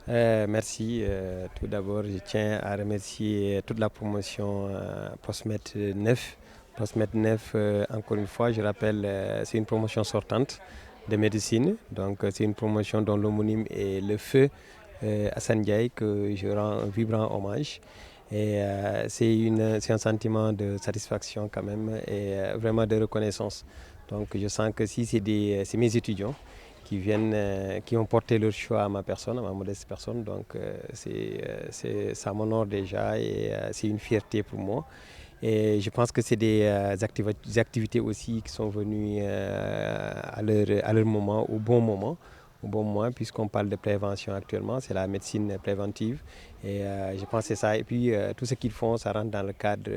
Merci. Tout d'abord, je tiens à remercier toute la promotion Postmed 9. Postmed 9, encore une fois, je rappelle, c'est une promotion sortante de médecine. Donc, c'est une promotion dont l'homonyme est le feu Hassan Diaye, que je rends un vibrant hommage. Et c'est un sentiment de satisfaction quand même et vraiment de reconnaissance. Donc, je sens que si c'est mes étudiants qui ont porté leur choix à ma personne, à ma modeste personne. Donc ça m'honore déjà et c'est une fierté pour moi. Et je pense que c'est des activités aussi qui sont venues à leur moment, au bon moment. Au bon moment, puisqu'on parle de prévention actuellement, c'est la médecine préventive. Et je pense que c'est ça. Et puis tout ce qu'ils font, ça rentre dans le cadre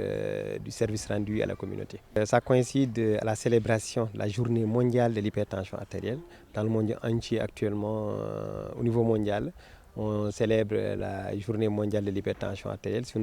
du service rendu à la communauté. Ça coïncide à la célébration de la journée mondiale de l'hypertension artérielle. Dans le monde entier actuellement, au niveau mondial, on célèbre la journée mondiale de l'hypertension artérielle. Si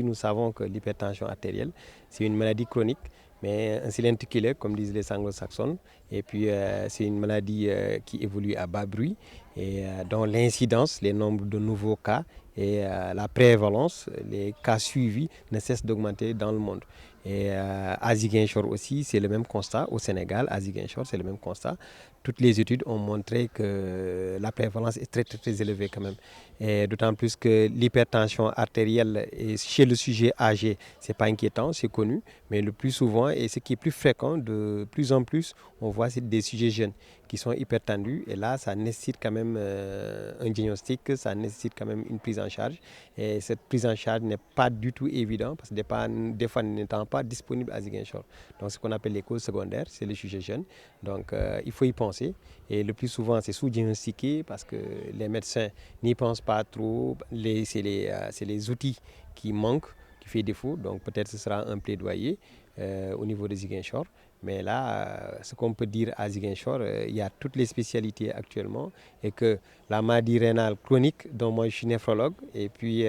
nous savons que l'hypertension artérielle, c'est une maladie chronique, mais un silent killer, comme disent les anglo-saxons. Et puis, c'est une maladie qui évolue à bas bruit et dont l'incidence, les nombres de nouveaux cas et la prévalence, les cas suivis ne cessent d'augmenter dans le monde. Et à Ziguinchor aussi, c'est le même constat. Au Sénégal, à Ziguinchor, c'est le même constat. Toutes les études ont montré que la prévalence est très, très, très élevée quand même. Et d'autant plus que l'hypertension artérielle chez le sujet âgé, ce n'est pas inquiétant, c'est connu. Mais le plus souvent, et ce qui est plus fréquent, de plus en plus, on voit c'est des sujets jeunes qui sont hypertendus. Et là, ça nécessite quand même un diagnostic, ça nécessite quand même une prise en charge. Et cette prise en charge n'est pas du tout évidente parce que des fois n'étant pas disponible à Ziguinchor. Donc, ce qu'on appelle les causes secondaires, c'est le sujet jeune. Donc, il faut y penser. Et le plus souvent, c'est sous-diagnostiqué parce que les médecins n'y pensent pas trop. C'est les outils qui manquent, qui fait défaut. Donc, peut-être ce sera un plaidoyer au niveau de Ziguinchor. Mais là, ce qu'on peut dire à Ziguinchor, il y a toutes les spécialités actuellement et que la maladie rénale chronique, dont moi je suis néphrologue, et puis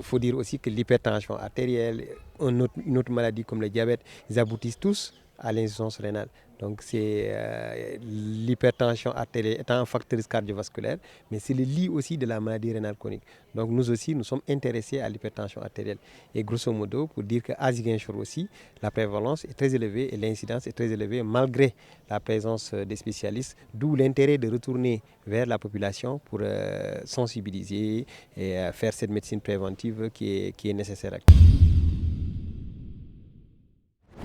faut dire aussi que l'hypertension artérielle, une autre maladie comme le diabète, ils aboutissent tous à l'insuffisance rénale. Donc l'hypertension artérielle étant un facteur cardiovasculaire, mais c'est le lit aussi de la maladie rénale chronique. Donc nous aussi, nous sommes intéressés à l'hypertension artérielle. Et grosso modo, pour dire qu'à Ziguinchor aussi, la prévalence est très élevée et l'incidence est très élevée malgré la présence des spécialistes, d'où l'intérêt de retourner vers la population pour sensibiliser et faire cette médecine préventive qui est nécessaire actuellement.